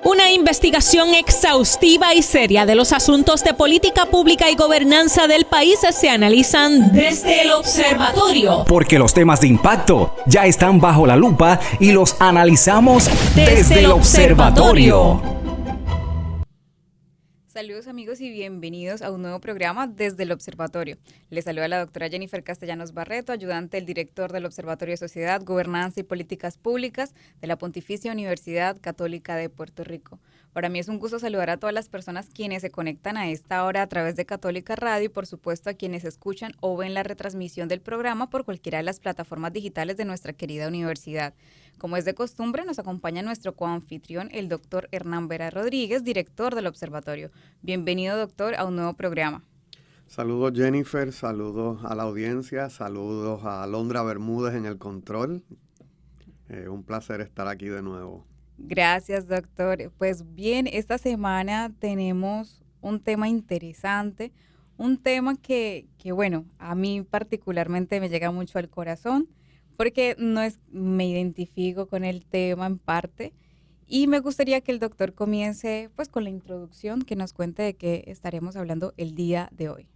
Una investigación exhaustiva y seria de los asuntos de política pública y gobernanza del país se analizan desde el observatorio. Porque los temas de impacto ya están bajo la lupa y los analizamos desde el observatorio. Saludos amigos y bienvenidos a un nuevo programa desde el Observatorio. Les saluda la doctora Jennifer Castellanos Barreto, ayudante del director del Observatorio de Sociedad, Gobernanza y Políticas Públicas de la Pontificia Universidad Católica de Puerto Rico. Para mí es un gusto saludar a todas las personas quienes se conectan a esta hora a través de Católica Radio y por supuesto a quienes escuchan o ven la retransmisión del programa por cualquiera de las plataformas digitales de nuestra querida universidad. Como es de costumbre, nos acompaña nuestro coanfitrión, el doctor Hernán Vera Rodríguez, director del Observatorio. Bienvenido, doctor, a un nuevo programa. Saludos, Jennifer, saludos a la audiencia, saludos a Alondra Bermúdez en el control. Un placer estar aquí de nuevo. Gracias, doctor. Pues bien, esta semana tenemos un tema interesante, un tema que bueno, a mí particularmente me llega mucho al corazón, porque me identifico con el tema en parte y me gustaría que el doctor comience pues con la introducción, que nos cuente de qué estaremos hablando el día de hoy.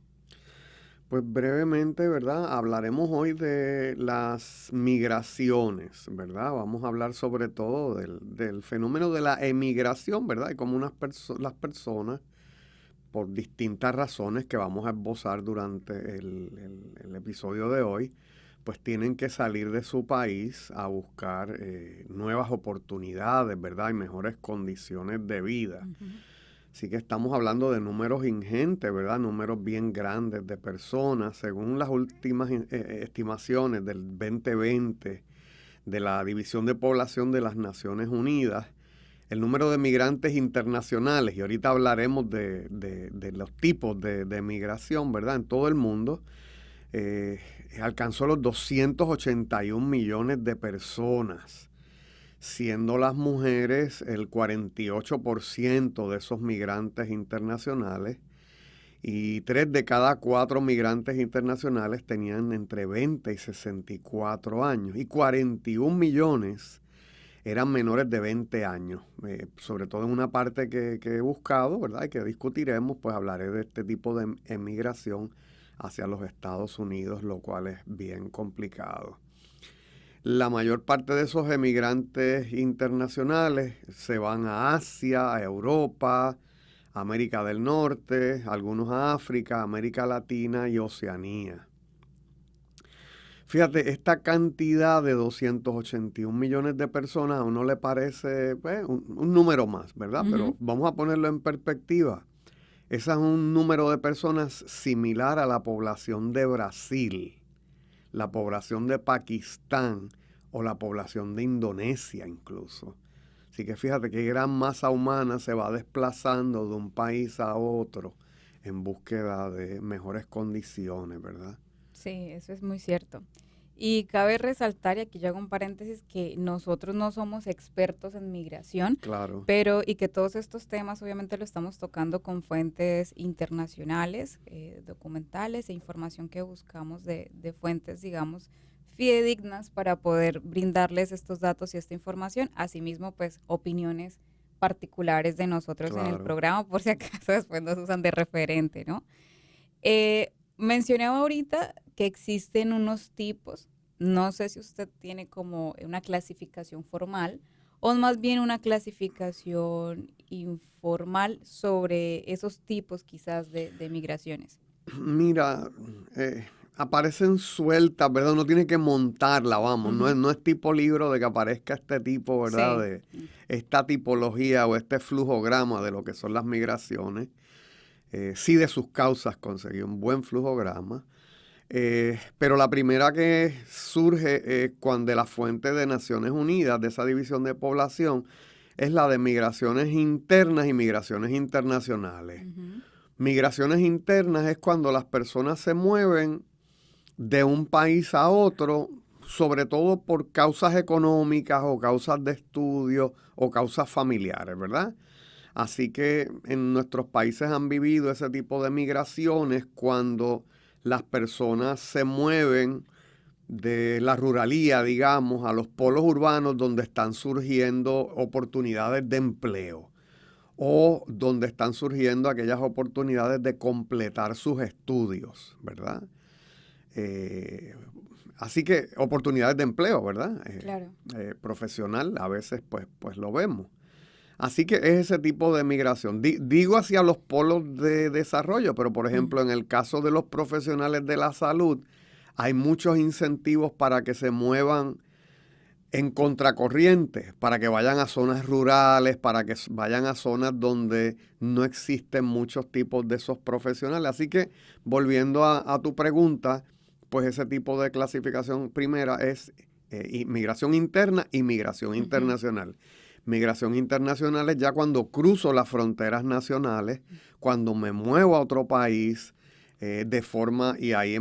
Pues brevemente, ¿verdad? Hablaremos hoy de las migraciones, ¿verdad? Vamos a hablar sobre todo del fenómeno de la emigración, ¿verdad? Y cómo las personas, por distintas razones que vamos a esbozar durante el episodio de hoy, pues tienen que salir de su país a buscar nuevas oportunidades, ¿verdad? Y mejores condiciones de vida. Uh-huh. Así que estamos hablando de números ingentes, ¿verdad? Números bien grandes de personas. Según las últimas estimaciones del 2020 de la División de Población de las Naciones Unidas, el número de migrantes internacionales, y ahorita hablaremos de los tipos de migración, ¿verdad? En todo el mundo, alcanzó los 281 millones de personas, siendo las mujeres el 48% de esos migrantes internacionales, y 3 de cada 4 migrantes internacionales tenían entre 20 y 64 años, y 41 millones eran menores de 20 años. Sobre todo en una parte que he buscado, ¿verdad? Y que discutiremos, pues hablaré de este tipo de emigración hacia los Estados Unidos, lo cual es bien complicado. La mayor parte de esos emigrantes internacionales se van a Asia, a Europa, a América del Norte, algunos a África, América Latina y Oceanía. Fíjate, esta cantidad de 281 millones de personas a uno le parece pues, un número más, ¿verdad? Uh-huh. Pero vamos a ponerlo en perspectiva. Ese es un número de personas similar a la población de Brasil, la población de Pakistán o la población de Indonesia incluso. Así que fíjate qué gran masa humana se va desplazando de un país a otro en búsqueda de mejores condiciones, ¿verdad? Sí, eso es muy cierto. Y cabe resaltar, y aquí yo hago un paréntesis, que nosotros no somos expertos en migración, claro, y que todos estos temas obviamente lo estamos tocando con fuentes internacionales, documentales e información que buscamos de fuentes, digamos, fidedignas para poder brindarles estos datos y esta información. Asimismo, pues, opiniones particulares de nosotros en el programa, por si acaso después nos usan de referente, ¿no? Mencioné ahorita que existen unos tipos, no sé si usted tiene como una clasificación formal o más bien una clasificación informal sobre esos tipos quizás de migraciones. Mira, aparecen sueltas, ¿verdad? Uno tiene que montarla, vamos, uh-huh. no es tipo libro de que aparezca este tipo, ¿verdad? Sí. De esta tipología o este flujograma de lo que son las migraciones. Sí, de sus causas conseguí un buen flujograma, pero la primera que surge cuando de la fuente de Naciones Unidas, de esa división de población, es la de migraciones internas y migraciones internacionales. Uh-huh. Migraciones internas es cuando las personas se mueven de un país a otro, sobre todo por causas económicas o causas de estudio o causas familiares, ¿verdad? Así que en nuestros países han vivido ese tipo de migraciones cuando las personas se mueven de la ruralía, digamos, a los polos urbanos donde están surgiendo oportunidades de empleo. o donde están surgiendo aquellas oportunidades de completar sus estudios, ¿verdad? Así que oportunidades de empleo, ¿verdad? Claro. Profesional, a veces pues lo vemos. Así que es ese tipo de migración. Digo hacia los polos de desarrollo, pero por ejemplo en el caso de los profesionales de la salud, hay muchos incentivos para que se muevan en contracorriente, para que vayan a zonas rurales, para que vayan a zonas donde no existen muchos tipos de esos profesionales. Así que volviendo a tu pregunta, pues ese tipo de clasificación primera es migración interna y migración internacional. Migración internacional es ya cuando cruzo las fronteras nacionales, cuando me muevo a otro país de forma, y ahí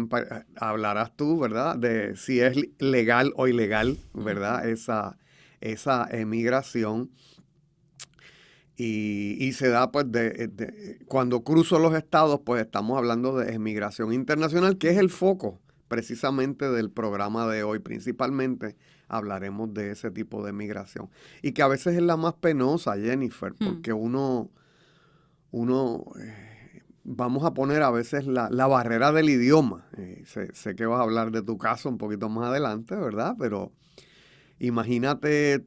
hablarás tú, ¿verdad?, de si es legal o ilegal, ¿verdad?, esa emigración. Y se da, pues, cuando cruzo los estados, pues estamos hablando de emigración internacional, que es el foco precisamente del programa de hoy. Principalmente hablaremos de ese tipo de migración. Y que a veces es la más penosa, Jennifer, porque vamos a poner a veces la barrera del idioma. Sé que vas a hablar de tu caso un poquito más adelante, ¿verdad? Pero imagínate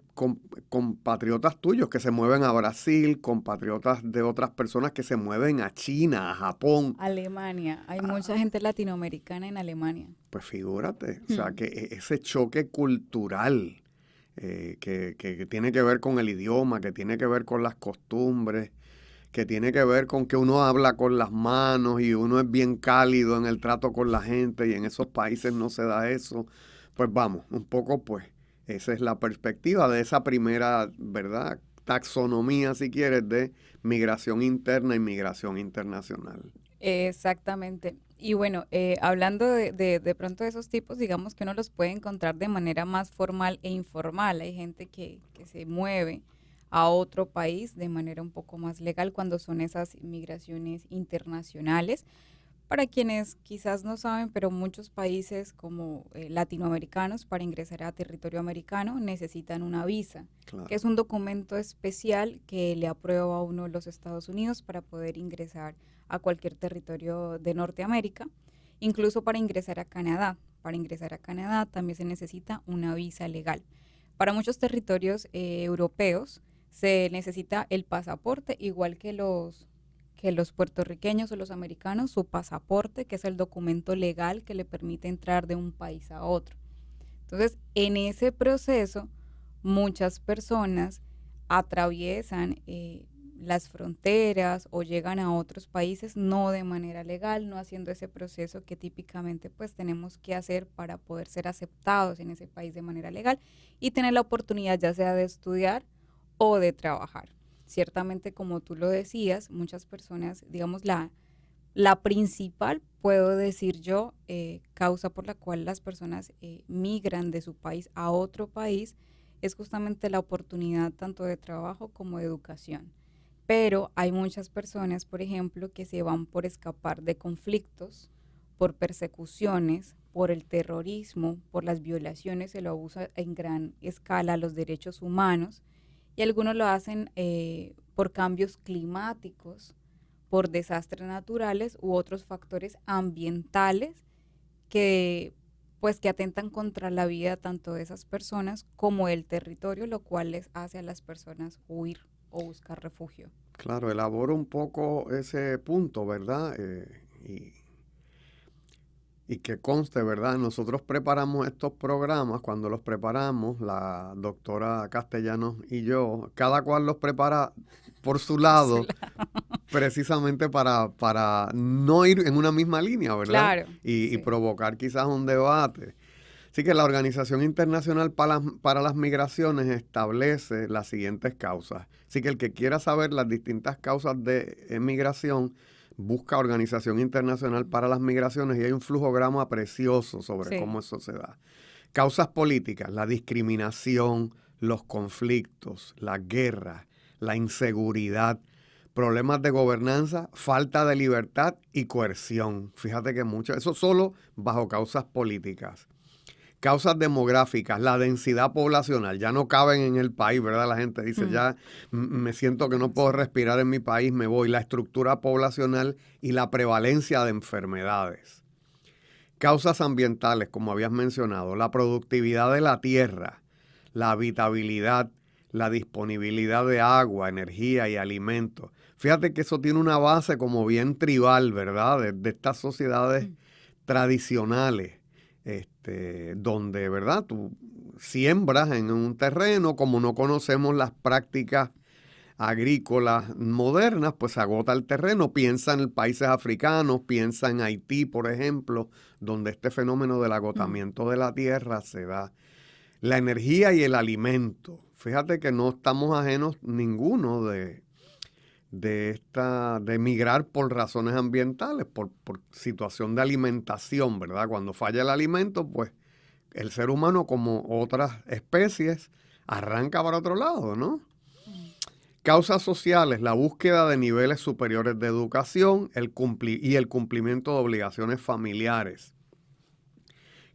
compatriotas tuyos que se mueven a Brasil, compatriotas de otras personas que se mueven a China, a Japón. Alemania. Hay mucha gente latinoamericana en Alemania. Pues figúrate, o sea, que ese choque cultural que tiene que ver con el idioma, que tiene que ver con las costumbres, que tiene que ver con que uno habla con las manos y uno es bien cálido en el trato con la gente y en esos países no se da eso. Pues vamos, un poco pues esa es la perspectiva de esa primera, ¿verdad?, taxonomía, si quieres, de migración interna y migración internacional. Exactamente. Y bueno, hablando de pronto de esos tipos, digamos que uno los puede encontrar de manera más formal e informal. Hay gente que se mueve a otro país de manera un poco más legal cuando son esas migraciones internacionales. Para quienes quizás no saben, pero muchos países como latinoamericanos para ingresar a territorio americano necesitan una visa, Claro. que es un documento especial que le aprueba a uno los Estados Unidos para poder ingresar a cualquier territorio de Norteamérica, incluso para ingresar a Canadá. Para ingresar a Canadá también se necesita una visa legal. Para muchos territorios europeos se necesita el pasaporte, igual que los puertorriqueños o los americanos, su pasaporte, que es el documento legal que le permite entrar de un país a otro. Entonces, en ese proceso, muchas personas atraviesan las fronteras o llegan a otros países no de manera legal, no haciendo ese proceso que típicamente pues tenemos que hacer para poder ser aceptados en ese país de manera legal y tener la oportunidad ya sea de estudiar o de trabajar. Ciertamente, como tú lo decías, muchas personas, digamos, la principal, puedo decir yo, causa por la cual las personas migran de su país a otro país es justamente la oportunidad tanto de trabajo como de educación. Pero hay muchas personas, por ejemplo, que se van por escapar de conflictos, por persecuciones, por el terrorismo, por las violaciones, se lo abusa en gran escala a los derechos humanos. Y algunos lo hacen por cambios climáticos, por desastres naturales u otros factores ambientales que atentan contra la vida tanto de esas personas como del territorio, lo cual les hace a las personas huir o buscar refugio. Claro, elaboro un poco ese punto, ¿verdad? Y que conste, ¿verdad? Nosotros preparamos estos programas, cuando los preparamos, la doctora Castellanos y yo, cada cual los prepara por su lado, precisamente para no ir en una misma línea, ¿verdad? Claro, y sí. provocar quizás un debate. Así que la Organización Internacional para las Migraciones establece las siguientes causas. Así que el que quiera saber las distintas causas de migración, busca Organización Internacional para las Migraciones y hay un flujograma precioso sobre cómo eso se da. Causas políticas, la discriminación, los conflictos, la guerra, la inseguridad, problemas de gobernanza, falta de libertad y coerción. Fíjate que mucho, eso solo bajo causas políticas. Causas demográficas, la densidad poblacional, ya no caben en el país, ¿verdad? La gente dice, ya me siento que no puedo respirar en mi país, me voy. La estructura poblacional y la prevalencia de enfermedades. Causas ambientales, como habías mencionado, la productividad de la tierra, la habitabilidad, la disponibilidad de agua, energía y alimentos. Fíjate que eso tiene una base como bien tribal, ¿verdad? De estas sociedades tradicionales, donde, ¿verdad? Tú siembras en un terreno, como no conocemos las prácticas agrícolas modernas, pues se agota el terreno. Piensa en países africanos, piensa en Haití, por ejemplo, donde este fenómeno del agotamiento de la tierra se da. La energía y el alimento. Fíjate que no estamos ajenos ninguno de migrar por razones ambientales, por situación de alimentación, ¿verdad? Cuando falla el alimento, pues el ser humano, como otras especies, arranca para otro lado, ¿no? Causas sociales, la búsqueda de niveles superiores de educación y el cumplimiento de obligaciones familiares.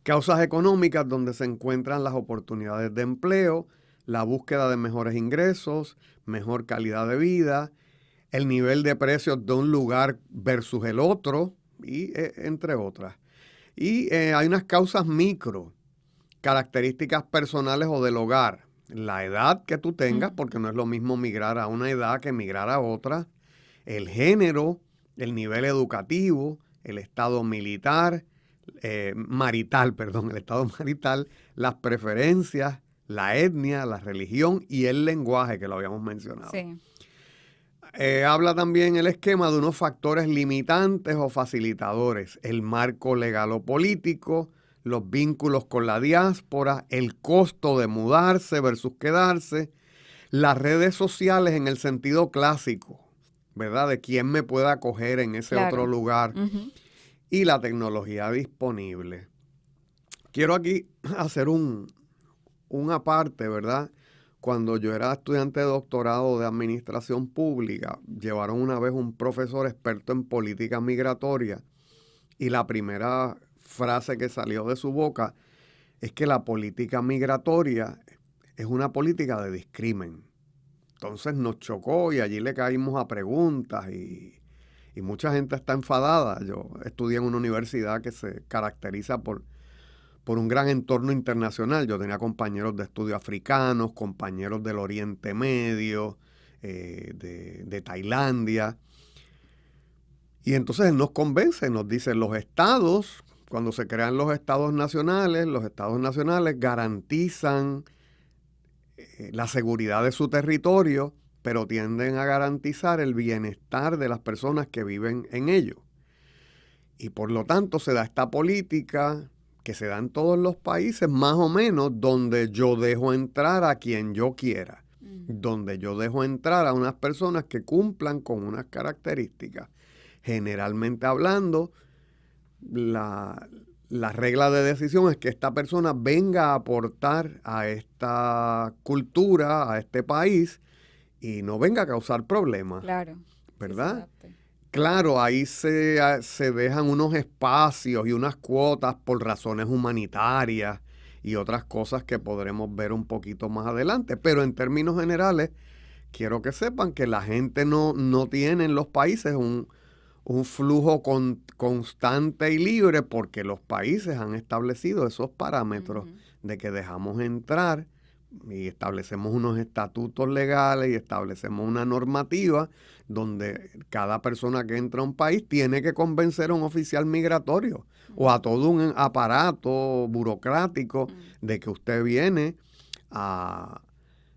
Causas económicas, donde se encuentran las oportunidades de empleo, la búsqueda de mejores ingresos, mejor calidad de vida, el nivel de precios de un lugar versus el otro, y entre otras. Y hay unas causas micro, características personales o del hogar, la edad que tú tengas, porque no es lo mismo migrar a una edad que migrar a otra, el género, el nivel educativo, el estado marital, las preferencias, la etnia, la religión y el lenguaje, que lo habíamos mencionado. Sí. Habla también el esquema de unos factores limitantes o facilitadores, el marco legal o político, los vínculos con la diáspora, el costo de mudarse versus quedarse, las redes sociales en el sentido clásico, ¿verdad? De quién me pueda acoger en ese otro lugar, y la tecnología disponible. Quiero aquí hacer una parte, ¿verdad? Cuando yo era estudiante de doctorado de administración pública, llevaron una vez un profesor experto en política migratoria y la primera frase que salió de su boca es que la política migratoria es una política de discrimen. Entonces nos chocó y allí le caímos a preguntas y mucha gente está enfadada. Yo estudié en una universidad que se caracteriza por un gran entorno internacional. Yo tenía compañeros de estudio africanos, compañeros del Oriente Medio, de Tailandia. Y entonces él nos convence, nos dice, los estados, cuando se crean los estados nacionales garantizan la seguridad de su territorio, pero tienden a garantizar el bienestar de las personas que viven en ellos. Y por lo tanto se da esta política que se da en todos los países, más o menos, donde yo dejo entrar a quien yo quiera, donde yo dejo entrar a unas personas que cumplan con unas características. Generalmente hablando, la regla de decisión es que esta persona venga a aportar a esta cultura, a este país, y no venga a causar problemas. Claro. ¿Verdad? Claro, ahí se dejan unos espacios y unas cuotas por razones humanitarias y otras cosas que podremos ver un poquito más adelante. Pero en términos generales, quiero que sepan que la gente no tiene en los países un flujo constante y libre, porque los países han establecido esos parámetros de que dejamos entrar y establecemos unos estatutos legales y establecemos una normativa donde cada persona que entra a un país tiene que convencer a un oficial migratorio o a todo un aparato burocrático de que usted viene a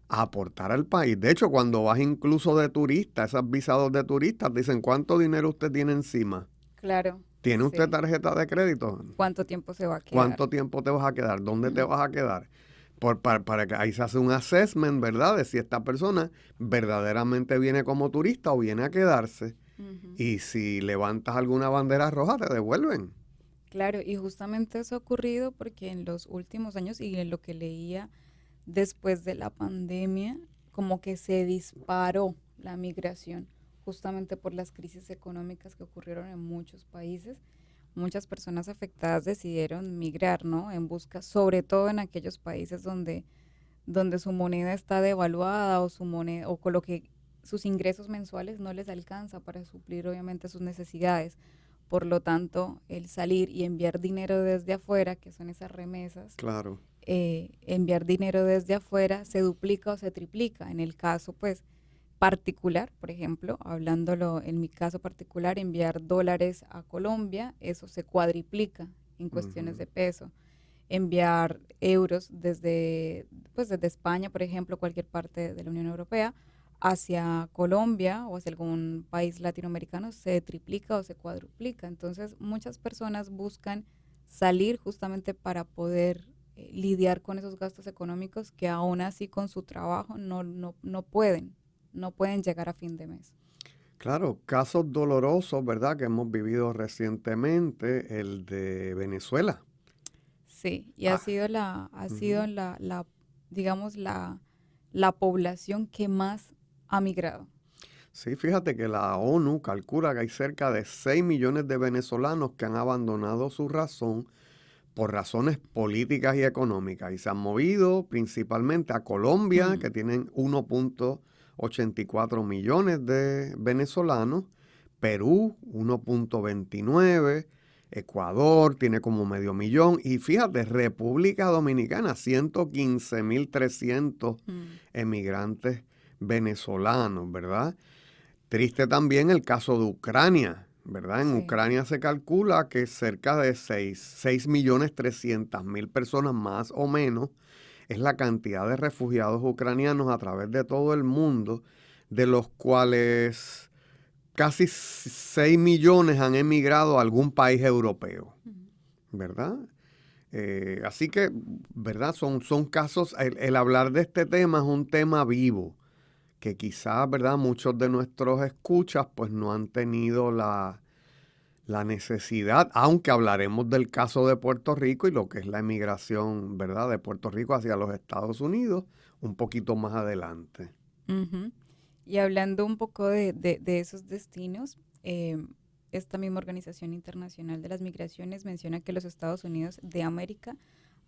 aportar al país. De hecho, cuando vas incluso de turista, esos visados de turistas dicen, ¿cuánto dinero usted tiene encima? Claro. ¿Tiene usted tarjeta de crédito? ¿Cuánto tiempo se va a quedar? ¿Cuánto tiempo te vas a quedar? ¿Dónde te vas a quedar? Para que ahí se hace un assessment, ¿verdad? De si esta persona verdaderamente viene como turista o viene a quedarse. Y si levantas alguna bandera roja, te devuelven. Claro, y justamente eso ha ocurrido porque en los últimos años, y en lo que leía después de la pandemia, como que se disparó la migración, justamente por las crisis económicas que ocurrieron en muchos países, muchas personas afectadas decidieron migrar, ¿no? En busca, sobre todo en aquellos países donde su moneda está devaluada o su moneda, o con lo que sus ingresos mensuales no les alcanza para suplir obviamente sus necesidades. Por lo tanto, el salir y enviar dinero desde afuera, que son esas remesas, Claro. Enviar dinero desde afuera se duplica o se triplica. En el caso, pues, particular, por ejemplo, hablándolo en mi caso particular, enviar dólares a Colombia, eso se cuadriplica en cuestiones de peso. Enviar euros desde España, por ejemplo, cualquier parte de la Unión Europea, hacia Colombia o hacia algún país latinoamericano, se triplica o se cuadruplica. Entonces, muchas personas buscan salir justamente para poder lidiar con esos gastos económicos que aún así con su trabajo no pueden llegar a fin de mes. Claro, casos dolorosos, ¿verdad?, que hemos vivido recientemente, el de Venezuela. Sí, y ha sido digamos, la población que más ha migrado. Sí, fíjate que la ONU calcula que hay cerca de 6 millones de venezolanos que han abandonado su razón por razones políticas y económicas y se han movido principalmente a Colombia, que tienen 1.84 millones de venezolanos, Perú 1.29, Ecuador tiene como medio millón y fíjate, República Dominicana 115.300 emigrantes venezolanos, ¿verdad? Triste también el caso de Ucrania, ¿verdad? En Ucrania se calcula que cerca de 6.300.000 personas más o menos es la cantidad de refugiados ucranianos a través de todo el mundo, de los cuales casi 6 millones han emigrado a algún país europeo, ¿verdad? Así que, ¿verdad? Son casos, el hablar de este tema es un tema vivo, que quizás, ¿verdad?, muchos de nuestros escuchas pues no han tenido la necesidad, aunque hablaremos del caso de Puerto Rico y lo que es la emigración, ¿verdad?, de Puerto Rico hacia los Estados Unidos un poquito más adelante. Uh-huh. Y hablando un poco de esos destinos, esta misma Organización Internacional de las Migraciones menciona que los Estados Unidos de América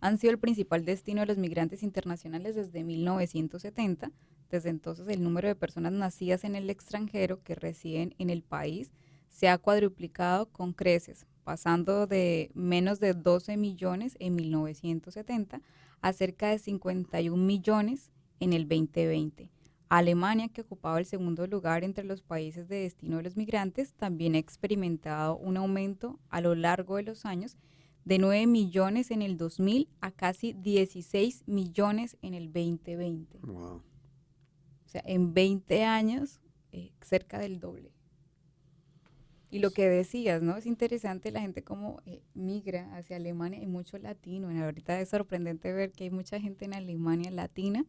han sido el principal destino de los migrantes internacionales desde 1970. Desde entonces, el número de personas nacidas en el extranjero que residen en el país se ha cuadruplicado con creces, pasando de menos de 12 millones en 1970 a cerca de 51 millones en el 2020. Alemania, que ocupaba el segundo lugar entre los países de destino de los migrantes, también ha experimentado un aumento a lo largo de los años de 9 millones en el 2000 a casi 16 millones en el 2020. Wow. O sea, en 20 años, cerca del doble. Y lo que decías, ¿no? Es interesante la gente como migra hacia Alemania, hay mucho latino. Ahorita es sorprendente ver que hay mucha gente en Alemania latina,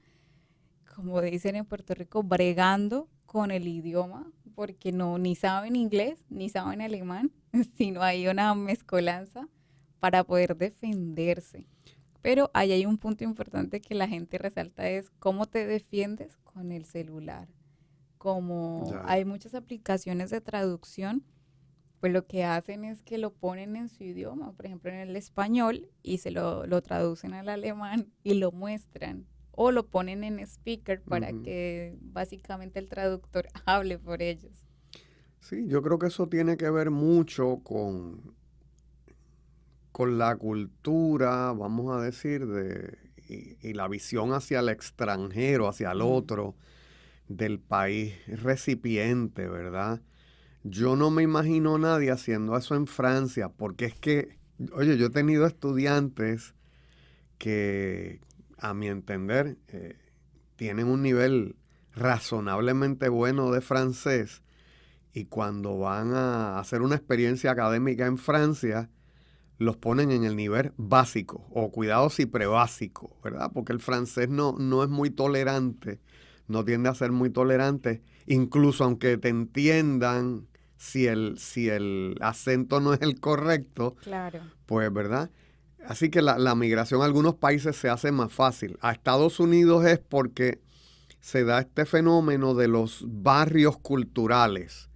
como dicen en Puerto Rico, bregando con el idioma, porque ni saben inglés, ni saben alemán, sino hay una mezcolanza para poder defenderse. Pero ahí hay un punto importante que la gente resalta, es cómo te defiendes con el celular. Como hay muchas aplicaciones de traducción, pues lo que hacen es que lo ponen en su idioma, por ejemplo en el español, y se lo traducen al alemán y lo muestran. O lo ponen en speaker para que básicamente el traductor hable por ellos. Sí, yo creo que eso tiene que ver mucho con la cultura, vamos a decir, y la visión hacia el extranjero, hacia el otro, del país recipiente, ¿verdad? Yo no me imagino a nadie haciendo eso en Francia, porque es que, oye, yo he tenido estudiantes que, a mi entender, tienen un nivel razonablemente bueno de francés y cuando van a hacer una experiencia académica en Francia, los ponen en el nivel básico o cuidado si prebásico, ¿verdad? Porque el francés no es muy tolerante, no tiende a ser muy tolerante, incluso aunque te entiendan si el acento no es el correcto, claro, pues, ¿verdad? Así que la migración a algunos países se hace más fácil. A Estados Unidos es porque se da este fenómeno de los barrios culturales,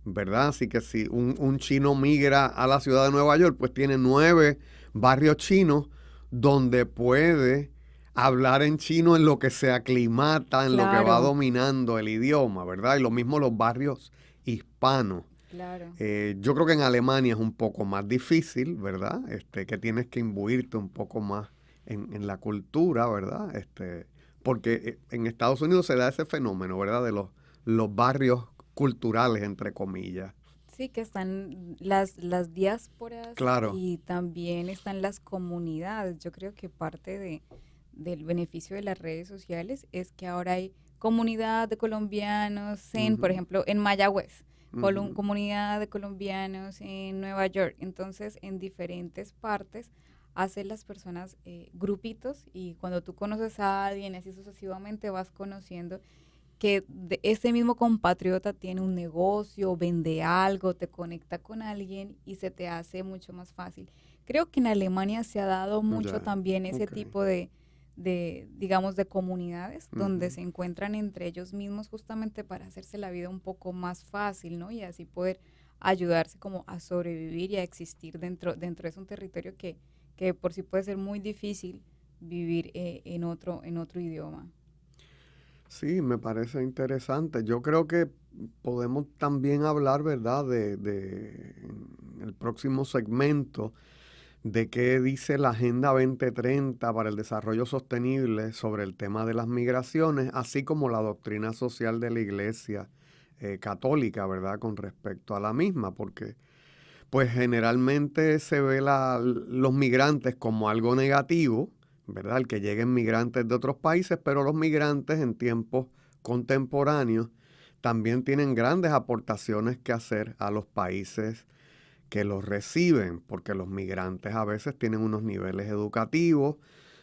¿verdad? Así que si un chino migra a la ciudad de Nueva York, pues tiene 9 barrios chinos donde puede hablar en chino en lo que se aclimata, en lo que va dominando el idioma, ¿verdad? Y lo mismo los barrios hispanos. Claro. Yo creo que en Alemania es un poco más difícil, ¿verdad? Que tienes que imbuirte un poco más en la cultura, ¿verdad? Porque en Estados Unidos se da ese fenómeno, ¿verdad? De los barrios culturales, entre comillas. Sí, que están las diásporas, claro, y también están las comunidades. Yo creo que parte del beneficio de las redes sociales es que ahora hay comunidad de colombianos por ejemplo, en Mayagüez, comunidad de colombianos en Nueva York. Entonces, en diferentes partes hacen las personas grupitos, y cuando tú conoces a alguien, así sucesivamente vas conociendo que ese mismo compatriota tiene un negocio, vende algo, te conecta con alguien y se te hace mucho más fácil. Creo que en Alemania se ha dado mucho también ese tipo de, digamos, de comunidades donde se encuentran entre ellos mismos justamente para hacerse la vida un poco más fácil, ¿no? Y así poder ayudarse como a sobrevivir y a existir dentro de un territorio que por sí puede ser muy difícil vivir en otro idioma. Sí, me parece interesante. Yo creo que podemos también hablar, ¿verdad?, en el próximo segmento, de qué dice la Agenda 2030 para el Desarrollo Sostenible sobre el tema de las migraciones, así como la doctrina social de la Iglesia católica, ¿verdad?, con respecto a la misma, porque pues generalmente se ve los migrantes como algo negativo, ¿verdad? El que lleguen migrantes de otros países, pero los migrantes en tiempos contemporáneos también tienen grandes aportaciones que hacer a los países que los reciben, porque los migrantes a veces tienen unos niveles educativos,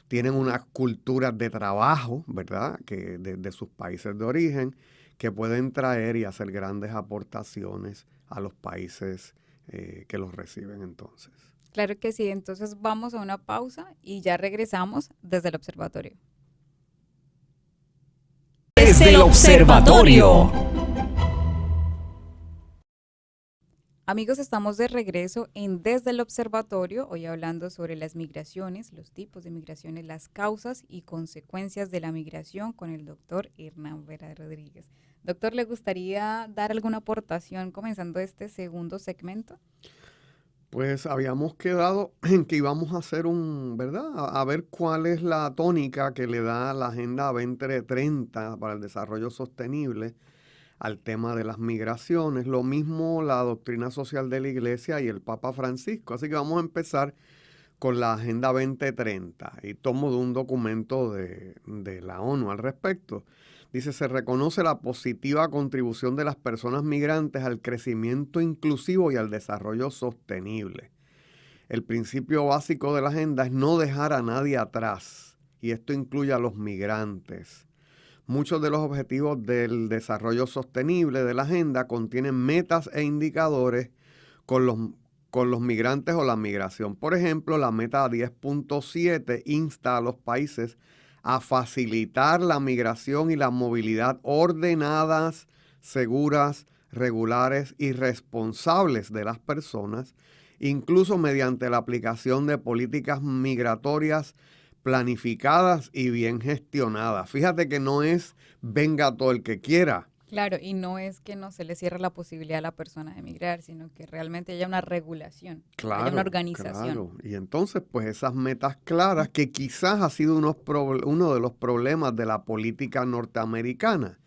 tienen unas culturas de trabajo, ¿verdad?, que de sus países de origen, que pueden traer y hacer grandes aportaciones a los países que los reciben entonces. Claro que sí, entonces vamos a una pausa y ya regresamos desde el observatorio. Desde el observatorio. Amigos, estamos de regreso en Desde el Observatorio, hoy hablando sobre las migraciones, los tipos de migraciones, las causas y consecuencias de la migración con el doctor Hernán Vera Rodríguez. Doctor, ¿le gustaría dar alguna aportación comenzando este segundo segmento? Pues habíamos quedado en que íbamos a hacer ¿verdad? A ver cuál es la tónica que le da la Agenda 2030 para el Desarrollo Sostenible al tema de las migraciones. Lo mismo la doctrina social de la Iglesia y el Papa Francisco. Así que vamos a empezar con la Agenda 2030 y tomo de un documento de la ONU al respecto. Dice, se reconoce la positiva contribución de las personas migrantes al crecimiento inclusivo y al desarrollo sostenible. El principio básico de la agenda es no dejar a nadie atrás, y esto incluye a los migrantes. Muchos de los objetivos del desarrollo sostenible de la agenda contienen metas e indicadores con los migrantes o la migración. Por ejemplo, la meta 10.7 insta a los países a facilitar la migración y la movilidad ordenadas, seguras, regulares y responsables de las personas, incluso mediante la aplicación de políticas migratorias planificadas y bien gestionadas. Fíjate que no es venga todo el que quiera. Claro, y no es que no se le cierre la posibilidad a la persona de emigrar, sino que realmente haya una regulación, haya una organización. Claro, y entonces pues esas metas claras que quizás ha sido uno de los problemas de la política norteamericana.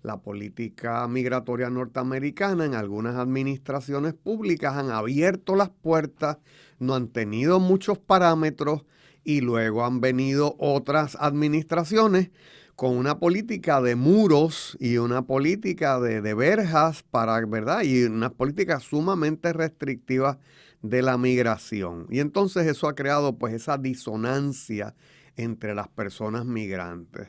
La política migratoria norteamericana en algunas administraciones públicas han abierto las puertas, no han tenido muchos parámetros y luego han venido otras administraciones con una política de muros y una política de verjas ¿verdad? Y unas políticas sumamente restrictivas de la migración. Y entonces eso ha creado pues esa disonancia entre las personas migrantes.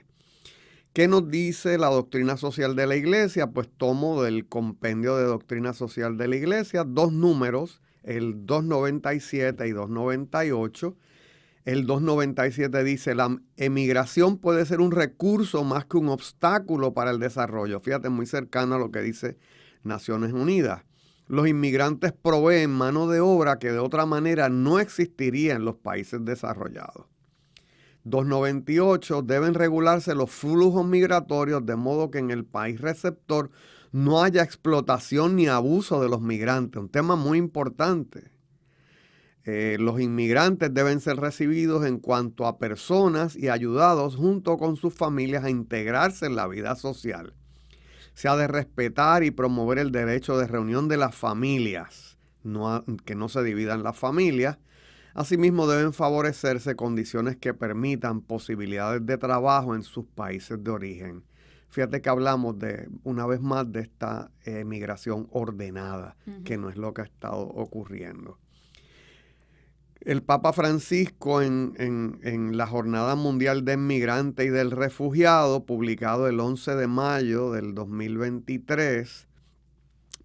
¿Qué nos dice la doctrina social de la Iglesia? Pues tomo del compendio de doctrina social de la Iglesia 2 números, el 297 y 298. El 297 dice, la emigración puede ser un recurso más que un obstáculo para el desarrollo. Fíjate, muy cercano a lo que dice Naciones Unidas. Los inmigrantes proveen mano de obra que de otra manera no existiría en los países desarrollados. 298. Deben regularse los flujos migratorios de modo que en el país receptor no haya explotación ni abuso de los migrantes. Un tema muy importante. Los inmigrantes deben ser recibidos en cuanto a personas y ayudados junto con sus familias a integrarse en la vida social. Se ha de respetar y promover el derecho de reunión de las familias, que no se dividan las familias. Asimismo, deben favorecerse condiciones que permitan posibilidades de trabajo en sus países de origen. Fíjate que hablamos una vez más de esta migración ordenada, que no es lo que ha estado ocurriendo. El Papa Francisco en la Jornada Mundial del Migrante y del Refugiado, publicado el 11 de mayo del 2023,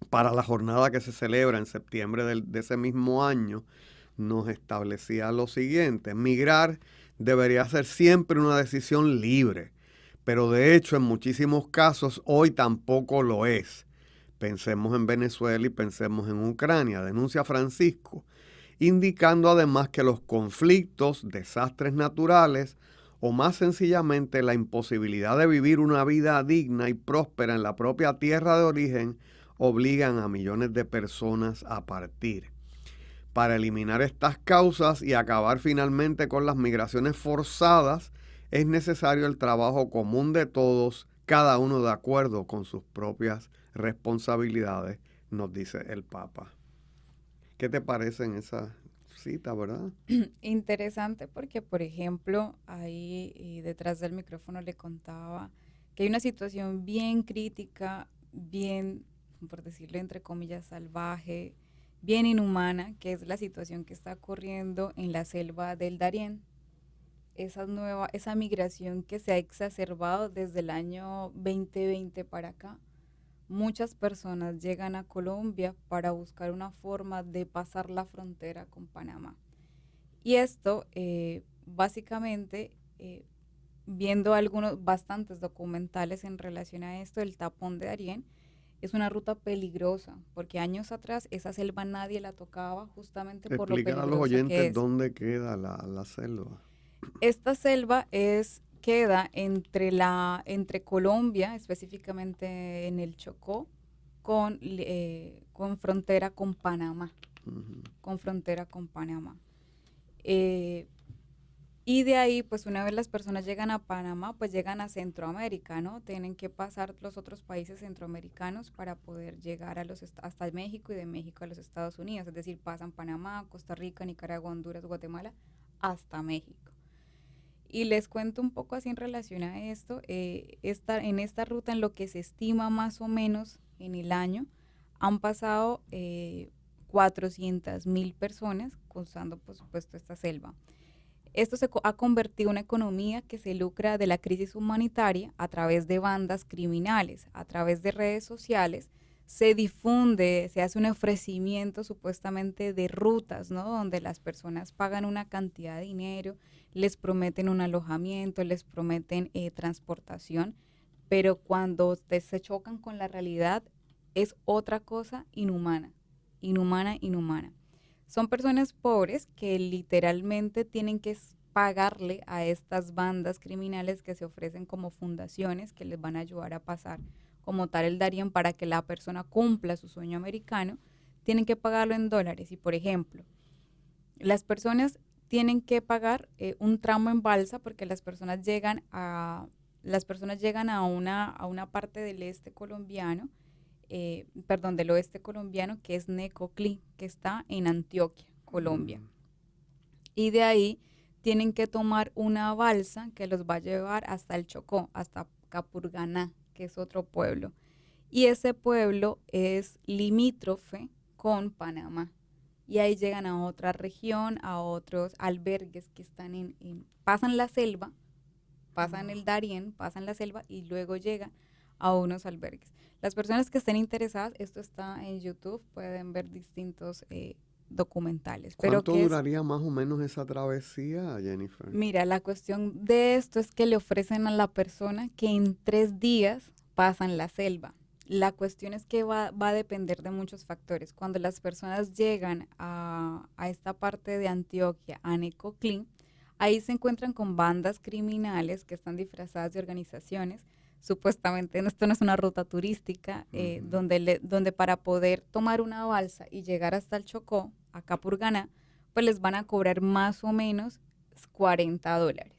para la jornada que se celebra en septiembre de ese mismo año, nos establecía lo siguiente: migrar debería ser siempre una decisión libre, pero de hecho en muchísimos casos hoy tampoco lo es. Pensemos en Venezuela y pensemos en Ucrania, denuncia Francisco, indicando además que los conflictos, desastres naturales o más sencillamente la imposibilidad de vivir una vida digna y próspera en la propia tierra de origen obligan a millones de personas a partir. Para eliminar estas causas y acabar finalmente con las migraciones forzadas, es necesario el trabajo común de todos, cada uno de acuerdo con sus propias responsabilidades, nos dice el Papa. ¿Qué te parece en esa cita, verdad? Interesante porque, por ejemplo, ahí detrás del micrófono le contaba que hay una situación bien crítica, bien, por decirlo entre comillas, salvaje, bien inhumana, que es la situación que está ocurriendo en la selva del Darién. Esa migración que se ha exacerbado desde el año 2020 para acá. Muchas personas llegan a Colombia para buscar una forma de pasar la frontera con Panamá. Y esto, básicamente, viendo bastantes documentales en relación a esto, el tapón de Darién es una ruta peligrosa, porque años atrás esa selva nadie la tocaba justamente por lo peligrosa que es. Explicar a los oyentes dónde queda la selva. Esta selva queda entre Colombia, específicamente en el Chocó, con frontera con Panamá. Uh-huh. Con frontera con Panamá. Y de ahí, pues una vez las personas llegan a Panamá, pues llegan a Centroamérica, ¿no? Tienen que pasar los otros países centroamericanos para poder llegar hasta México y de México a los Estados Unidos. Es decir, pasan Panamá, Costa Rica, Nicaragua, Honduras, Guatemala, hasta México. Y les cuento un poco así en relación a esto. En esta ruta, en lo que se estima más o menos en el año, han pasado 400,000 personas cruzando, por supuesto, esta selva. Esto se ha convertido en una economía que se lucra de la crisis humanitaria a través de bandas criminales, a través de redes sociales. Se difunde, se hace un ofrecimiento supuestamente de rutas, ¿no? Donde las personas pagan una cantidad de dinero, les prometen un alojamiento, les prometen transportación, pero cuando se chocan con la realidad es otra cosa inhumana. Son personas pobres que literalmente tienen que pagarle a estas bandas criminales que se ofrecen como fundaciones que les van a ayudar a pasar como tal el Darién para que la persona cumpla su sueño americano. Tienen que pagarlo en dólares. Y por ejemplo, las personas tienen que pagar un tramo en balsa porque las personas llegan a una parte del este colombiano, del oeste colombiano, que es Necoclí, que está en Antioquia, Colombia. Y de ahí tienen que tomar una balsa que los va a llevar hasta el Chocó, hasta Capurganá, que es otro pueblo. Y ese pueblo es limítrofe con Panamá. Y ahí llegan a otra región, a otros albergues que están pasan la selva, pasan el Darién, pasan la selva y luego llegan a unos albergues. Las personas que estén interesadas, esto está en YouTube, pueden ver distintos documentales. ¿Cuánto duraría más o menos esa travesía, Jennifer? Mira, la cuestión de esto es que le ofrecen a la persona que en 3 días pasan la selva. La cuestión es que va a depender de muchos factores. Cuando las personas llegan a esta parte de Antioquia, a Necoclí, ahí se encuentran con bandas criminales que están disfrazadas de organizaciones. Supuestamente esto no es una ruta turística, donde para poder tomar una balsa y llegar hasta el Chocó, a Capurganá, pues les van a cobrar más o menos $40.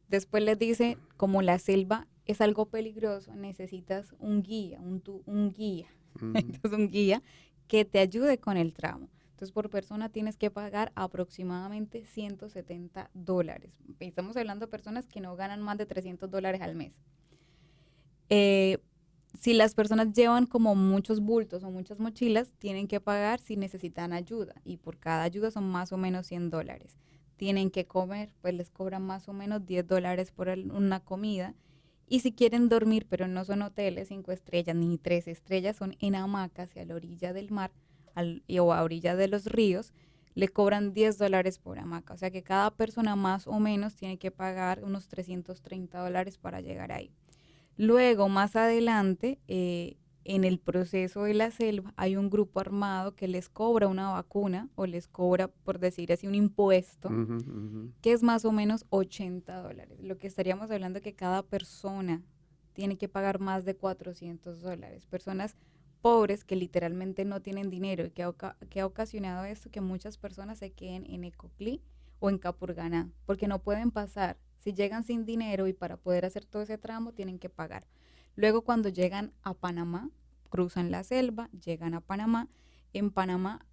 Después les dice, como la selva es algo peligroso, necesitas un guía, un guía. Entonces, un guía que te ayude con el tramo. Entonces, por persona tienes que pagar aproximadamente $170. Estamos hablando de personas que no ganan más de $300 al mes. Si las personas llevan como muchos bultos o muchas mochilas, tienen que pagar si necesitan ayuda. Y por cada ayuda son más o menos $100. Tienen que comer, pues les cobran más o menos $10 por una comida. Y si quieren dormir, pero no son hoteles 5 estrellas ni 3 estrellas, son en hamacas y a la orilla del mar o a orilla de los ríos, le cobran $10 por hamaca. O sea que cada persona más o menos tiene que pagar unos $330 para llegar ahí. Luego, más adelante, en el proceso de la selva, hay un grupo armado que les cobra una vacuna o les cobra, por decir así, un impuesto, que es más o menos $80. Lo que estaríamos hablando es que cada persona tiene que pagar más de $400. Personas pobres que literalmente no tienen dinero y que ha ocasionado esto, que muchas personas se queden en Necoclí o en Capurganá, porque no pueden pasar. Si llegan sin dinero y para poder hacer todo ese tramo tienen que pagar. Luego cuando llegan a Panamá, cruzan la selva, llegan a Panamá. En Panamá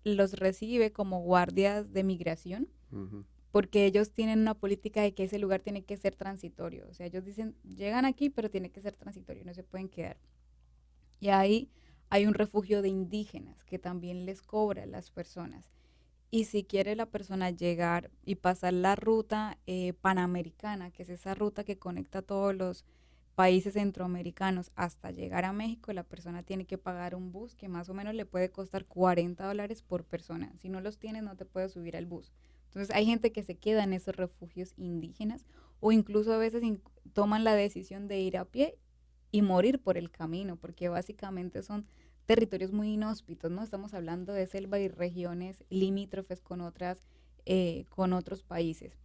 los recibe como guardias de migración, porque ellos tienen una política de que ese lugar tiene que ser transitorio. O sea, ellos dicen, llegan aquí, pero tiene que ser transitorio, no se pueden quedar. Y ahí hay un refugio de indígenas que también les cobra a las personas. Y si quiere la persona llegar y pasar la ruta panamericana, que es esa ruta que conecta a todos los países centroamericanos hasta llegar a México, la persona tiene que pagar un bus que más o menos le puede costar $40 por persona. Si no los tienes, no te puedes subir al bus. Entonces hay gente que se queda en esos refugios indígenas o incluso a veces toman la decisión de ir a pie y morir por el camino, porque básicamente son territorios muy inhóspitos, ¿no? Estamos hablando de selva y regiones limítrofes con otros países.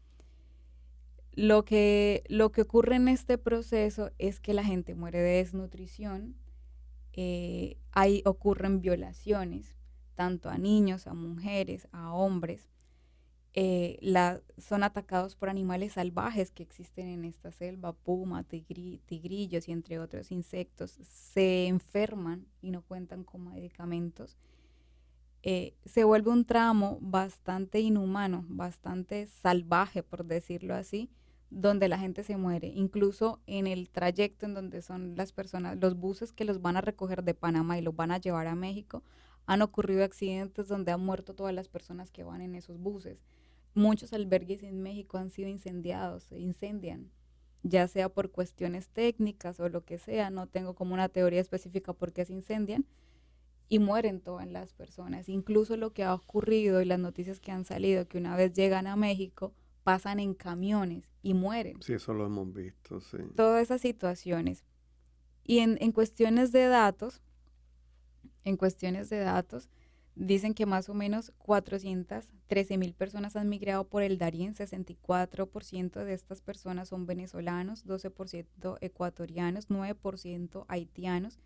Lo que ocurre en este proceso es que la gente muere de desnutrición, ocurren violaciones, tanto a niños, a mujeres, a hombres. Son atacados por animales salvajes que existen en esta selva, puma, tigrillos y entre otros insectos. Se enferman y no cuentan con medicamentos. Se vuelve un tramo bastante inhumano, bastante salvaje, por decirlo así, donde la gente se muere. Incluso en el trayecto en donde son las personas, los buses que los van a recoger de Panamá y los van a llevar a México, han ocurrido accidentes donde han muerto todas las personas que van en esos buses. Muchos albergues en México han sido incendiados, se incendian, ya sea por cuestiones técnicas o lo que sea, no tengo como una teoría específica por qué se incendian, y mueren todas las personas. Incluso lo que ha ocurrido y las noticias que han salido, que una vez llegan a México, pasan en camiones y mueren. Sí, eso lo hemos visto, sí. Todas esas situaciones. Y en cuestiones de datos, dicen que más o menos 413,000 personas han migrado por el Darién. 64% de estas personas son venezolanos, 12% ecuatorianos, 9% haitianos,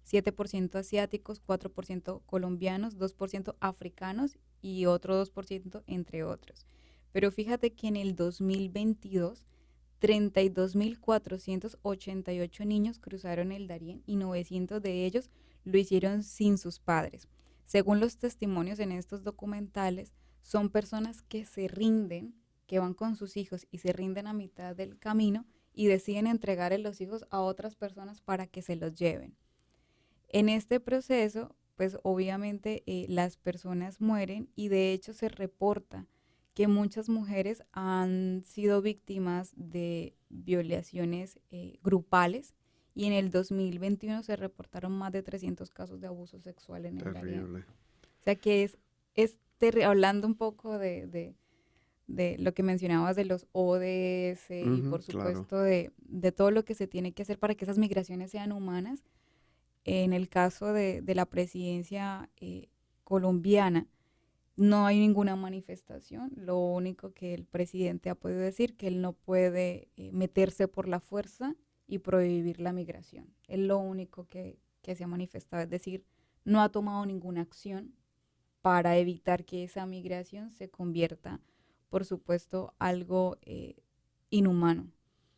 7% asiáticos, 4% colombianos, 2% africanos y otro 2% entre otros. Pero fíjate que en el 2022, 32,488 niños cruzaron el Darién y 900 de ellos lo hicieron sin sus padres. Según los testimonios en estos documentales, son personas que se rinden, que van con sus hijos y se rinden a mitad del camino y deciden entregar a los hijos a otras personas para que se los lleven. En este proceso, pues obviamente las personas mueren y de hecho se reporta que muchas mujeres han sido víctimas de violaciones grupales. Y en el 2021 se reportaron más de 300 casos de abuso sexual en el Darién. O sea que es hablando un poco de lo que mencionabas de los ODS y por supuesto claro, de todo lo que se tiene que hacer para que esas migraciones sean humanas. En el caso de la presidencia colombiana, no hay ninguna manifestación. Lo único que el presidente ha podido decir que él no puede meterse por la fuerza y prohibir la migración. Es lo único que se ha manifestado, es decir, no ha tomado ninguna acción para evitar que esa migración se convierta, por supuesto, algo inhumano,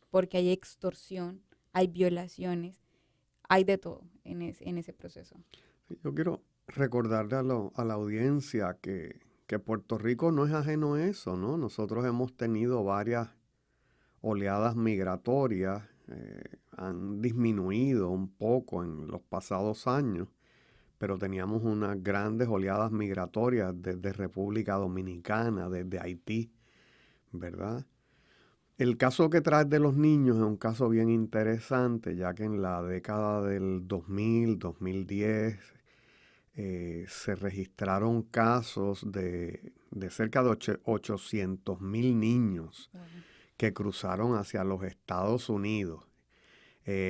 porque hay extorsión, hay violaciones, hay de todo en ese proceso. Yo quiero recordarle a la audiencia que Puerto Rico no es ajeno a eso, ¿no? Nosotros hemos tenido varias oleadas migratorias, han disminuido un poco en los pasados años, pero teníamos unas grandes oleadas migratorias desde República Dominicana, desde Haití, ¿verdad? El caso que traes de los niños es un caso bien interesante, ya que en la década del 2000, 2010, se registraron casos de cerca de 800,000 niños que cruzaron hacia los Estados Unidos.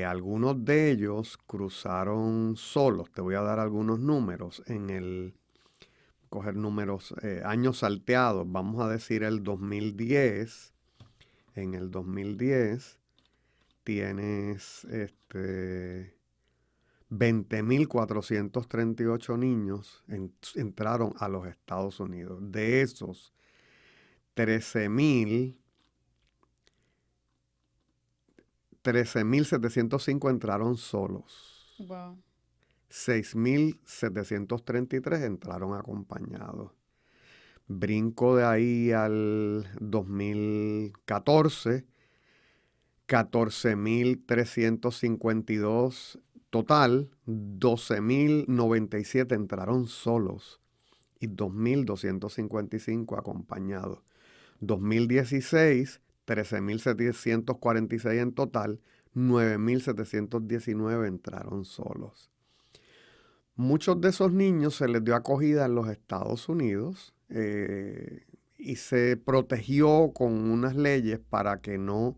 Algunos de ellos cruzaron solos. Te voy a dar algunos números. Coger números, años salteados. Vamos a decir el 2010. En el 2010 tienes 20,438 niños entraron a los Estados Unidos. De esos, 13,705 entraron solos. Wow. 6,733 entraron acompañados. Brinco de ahí al 2014, 14,352 total, 12,097 entraron solos y 2,255 acompañados. 2016, 13,746 en total, 9,719 entraron solos. Muchos de esos niños se les dio acogida en los Estados Unidos y se protegió con unas leyes para que no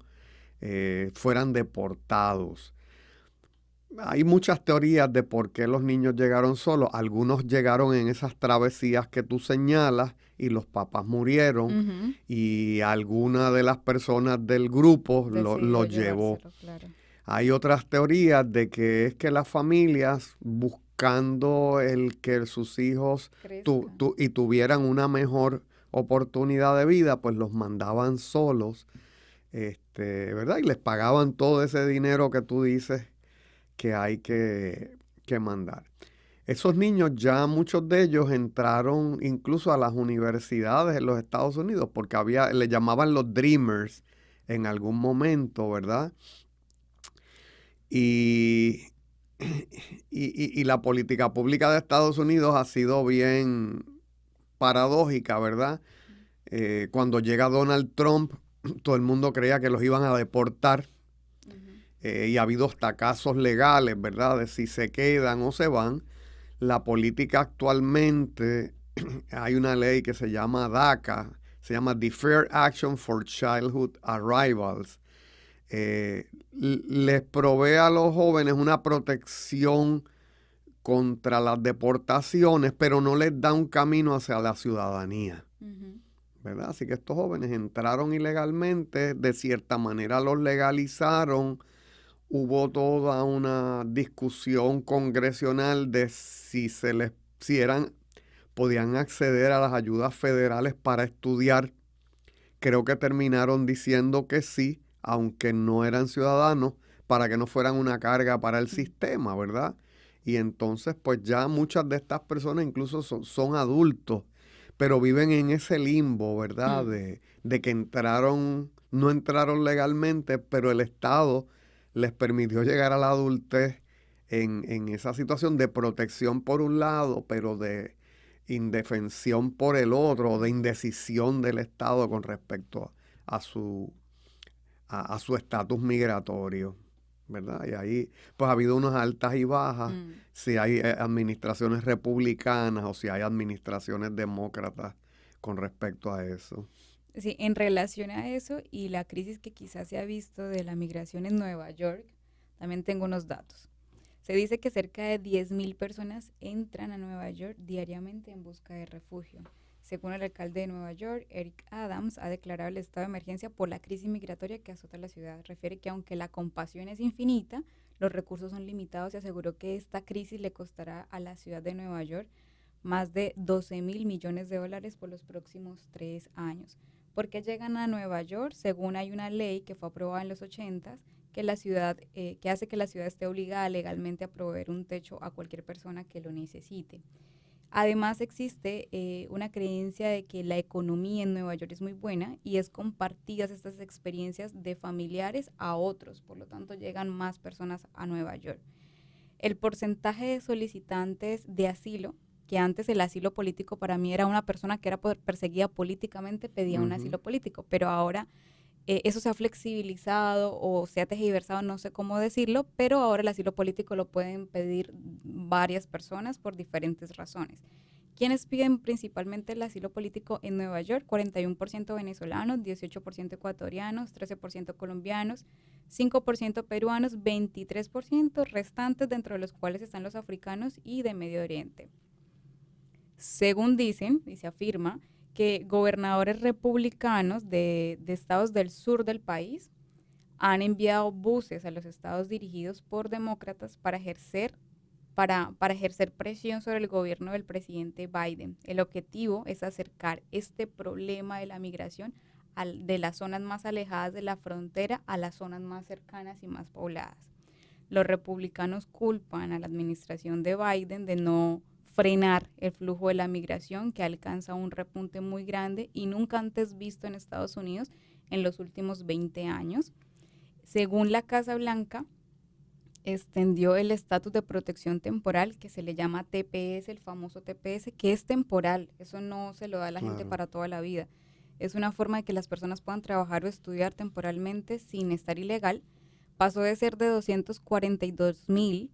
fueran deportados. Hay muchas teorías de por qué los niños llegaron solos. Algunos llegaron en esas travesías que tú señalas y los papás murieron y alguna de las personas del grupo lo llevó. Claro. Hay otras teorías de que es que las familias buscando el que sus hijos tuvieran una mejor oportunidad de vida, pues los mandaban solos, ¿verdad? Y les pagaban todo ese dinero que tú dices que hay que mandar. Esos niños ya muchos de ellos entraron incluso a las universidades en los Estados Unidos porque le llamaban los Dreamers en algún momento, ¿verdad? Y la política pública de Estados Unidos ha sido bien paradójica, ¿verdad? Cuando llega Donald Trump, todo el mundo creía que los iban a deportar. Y ha habido hasta casos legales, ¿verdad? De si se quedan o se van. La política actualmente, hay una ley que se llama DACA, se llama Deferred Action for Childhood Arrivals. Les provee a los jóvenes una protección contra las deportaciones, pero no les da un camino hacia la ciudadanía, ¿verdad? Así que estos jóvenes entraron ilegalmente, de cierta manera los legalizaron. Hubo toda una discusión congresional de podían acceder a las ayudas federales para estudiar. Creo que terminaron diciendo que sí, aunque no eran ciudadanos, para que no fueran una carga para el sistema, ¿verdad? Y entonces, pues ya muchas de estas personas incluso son adultos, pero viven en ese limbo, ¿verdad? De que no entraron legalmente, pero el Estado les permitió llegar a la adultez en esa situación de protección por un lado, pero de indefensión por el otro, de indecisión del Estado con respecto a su estatus migratorio, ¿verdad? Y ahí pues ha habido unas altas y bajas, si hay administraciones republicanas o si hay administraciones demócratas con respecto a eso. Sí, en relación a eso y la crisis que quizás se ha visto de la migración en Nueva York, también tengo unos datos. Se dice que cerca de 10.000 personas entran a Nueva York diariamente en busca de refugio. Según el alcalde de Nueva York, Eric Adams, ha declarado el estado de emergencia por la crisis migratoria que azota la ciudad. Refiere que aunque la compasión es infinita, los recursos son limitados y aseguró que esta crisis le costará a la ciudad de Nueva York más de 12.000 millones de dólares por los próximos 3 años. ¿Por qué llegan a Nueva York? Según hay una ley que fue aprobada en los 80s, que hace que la ciudad esté obligada legalmente a proveer un techo a cualquier persona que lo necesite. Además existe una creencia de que la economía en Nueva York es muy buena y es compartidas estas experiencias de familiares a otros, por lo tanto llegan más personas a Nueva York. El porcentaje de solicitantes de asilo, que antes el asilo político para mí era una persona que era perseguida políticamente, pedía un asilo político, pero ahora eso se ha flexibilizado o se ha tergiversado, no sé cómo decirlo, pero ahora el asilo político lo pueden pedir varias personas por diferentes razones. ¿Quiénes piden principalmente el asilo político en Nueva York? 41% venezolanos, 18% ecuatorianos, 13% colombianos, 5% peruanos, 23% restantes, dentro de los cuales están los africanos y de Medio Oriente. Según dicen, y se afirma, que gobernadores republicanos de estados del sur del país han enviado buses a los estados dirigidos por demócratas para ejercer presión sobre el gobierno del presidente Biden. El objetivo es acercar este problema de la migración de las zonas más alejadas de la frontera a las zonas más cercanas y más pobladas. Los republicanos culpan a la administración de Biden de no frenar el flujo de la migración, que alcanza un repunte muy grande y nunca antes visto en Estados Unidos en los últimos 20 años. Según la Casa Blanca, extendió el estatus de protección temporal, que se le llama TPS, el famoso TPS, que es temporal. Eso no se lo da a la gente para toda la vida. Es una forma de que las personas puedan trabajar o estudiar temporalmente sin estar ilegal. Pasó de ser de 242,000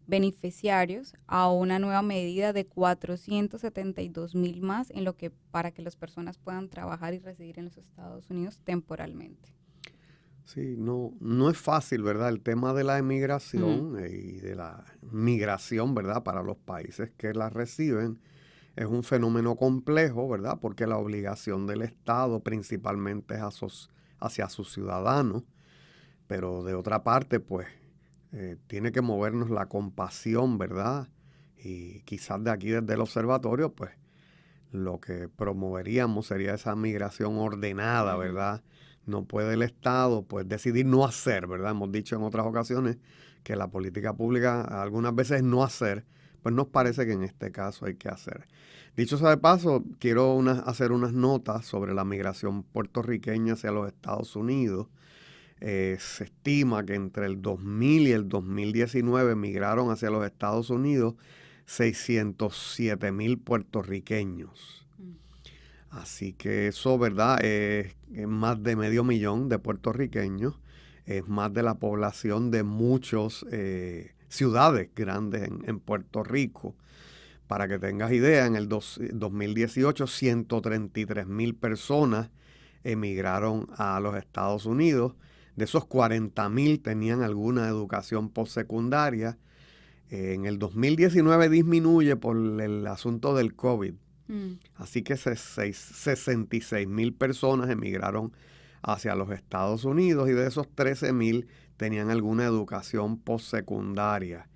beneficiarios a una nueva medida de 472,000 más para que las personas puedan trabajar y residir en los Estados Unidos temporalmente. Sí, no es fácil, ¿verdad? El tema de la emigración y de la migración, ¿verdad? Para los países que la reciben es un fenómeno complejo, ¿verdad? Porque la obligación del Estado principalmente es hacia sus ciudadanos, pero de otra parte, pues, tiene que movernos la compasión, ¿verdad? Y quizás de aquí desde el observatorio, pues, lo que promoveríamos sería esa migración ordenada, ¿verdad? No puede el Estado, pues, decidir no hacer, ¿verdad? Hemos dicho en otras ocasiones que la política pública algunas veces es no hacer, pues nos parece que en este caso hay que hacer. Dicho sea de paso, quiero hacer unas notas sobre la migración puertorriqueña hacia los Estados Unidos. Se estima que entre el 2000 y el 2019 emigraron hacia los Estados Unidos 607,000 puertorriqueños. Así que eso, ¿verdad? Es más de 500,000 de puertorriqueños, es más de la población de muchas ciudades grandes en Puerto Rico. Para que tengas idea, en el 2018, 133,000 personas emigraron a los Estados Unidos. De esos 40,000 tenían alguna educación postsecundaria. En el 2019 disminuye por el asunto del COVID. Así que 66,000 personas emigraron hacia los Estados Unidos y de esos 13,000 tenían alguna educación postsecundaria.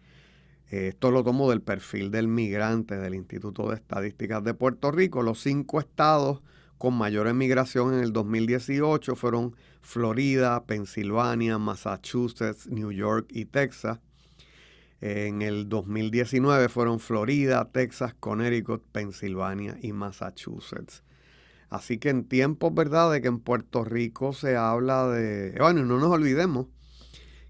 Esto lo tomo del perfil del migrante del Instituto de Estadísticas de Puerto Rico. Los 5 estados con mayor emigración en el 2018 fueron Florida, Pensilvania, Massachusetts, New York y Texas. En el 2019 fueron Florida, Texas, Connecticut, Pensilvania y Massachusetts. Así que en tiempos, ¿verdad?, de que en Puerto Rico se habla de... Bueno, no nos olvidemos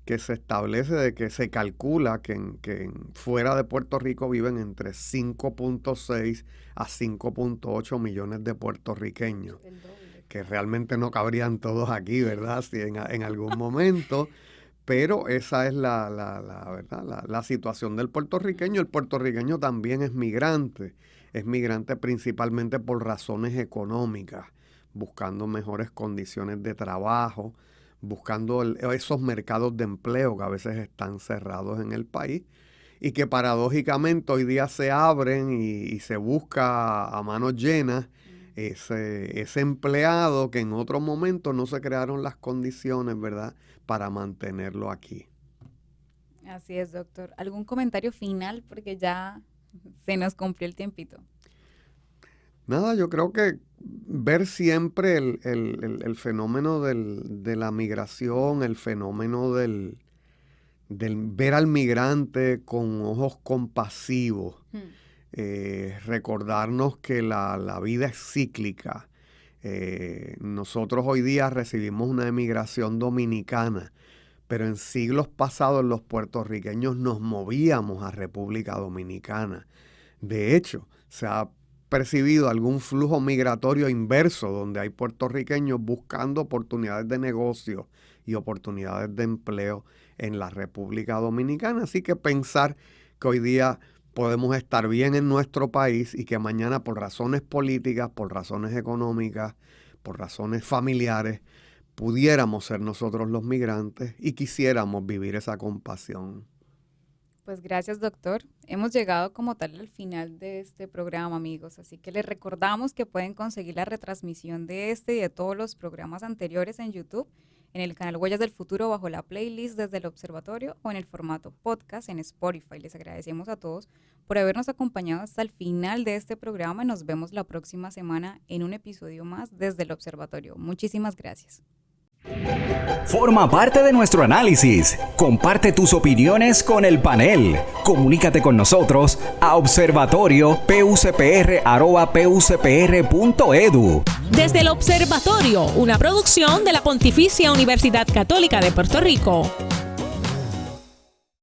que se establece de que se calcula que fuera de Puerto Rico viven entre 5.6 a 5.8 millones de puertorriqueños, que realmente no cabrían todos aquí, ¿verdad?, si en algún momento, pero esa es la situación del puertorriqueño. El puertorriqueño también es migrante principalmente por razones económicas, buscando mejores condiciones de trabajo, buscando esos mercados de empleo que a veces están cerrados en el país. y que paradójicamente hoy día se abren y se busca a manos llenas ese empleado que en otro momento no se crearon las condiciones, ¿verdad?, para mantenerlo aquí. Así es, doctor. ¿Algún comentario final? Porque ya se nos cumplió el tiempito. Nada, yo creo que ver siempre el fenómeno de la migración, el fenómeno del ver al migrante con ojos compasivos, recordarnos que la vida es cíclica. Nosotros hoy día recibimos una emigración dominicana, pero en siglos pasados los puertorriqueños nos movíamos a República Dominicana. De hecho, se ha percibido algún flujo migratorio inverso, donde hay puertorriqueños buscando oportunidades de negocio y oportunidades de empleo en la República Dominicana. Así que pensar que hoy día podemos estar bien en nuestro país y que mañana, por razones políticas, por razones económicas, por razones familiares, pudiéramos ser nosotros los migrantes y quisiéramos vivir esa compasión. Pues gracias, doctor. Hemos llegado como tal al final de este programa, amigos, así que les recordamos que pueden conseguir la retransmisión de este y de todos los programas anteriores en YouTube, en el canal Huellas del Futuro bajo la playlist Desde el Observatorio o en el formato podcast en Spotify. Les agradecemos a todos por habernos acompañado hasta el final de este programa y nos vemos la próxima semana en un episodio más Desde el Observatorio. Muchísimas gracias. Forma parte de nuestro análisis. Comparte tus opiniones con el panel. Comunícate con nosotros a observatoriopUCPR@pucpr.edu. Desde el Observatorio, una producción de la Pontificia Universidad Católica de Puerto Rico.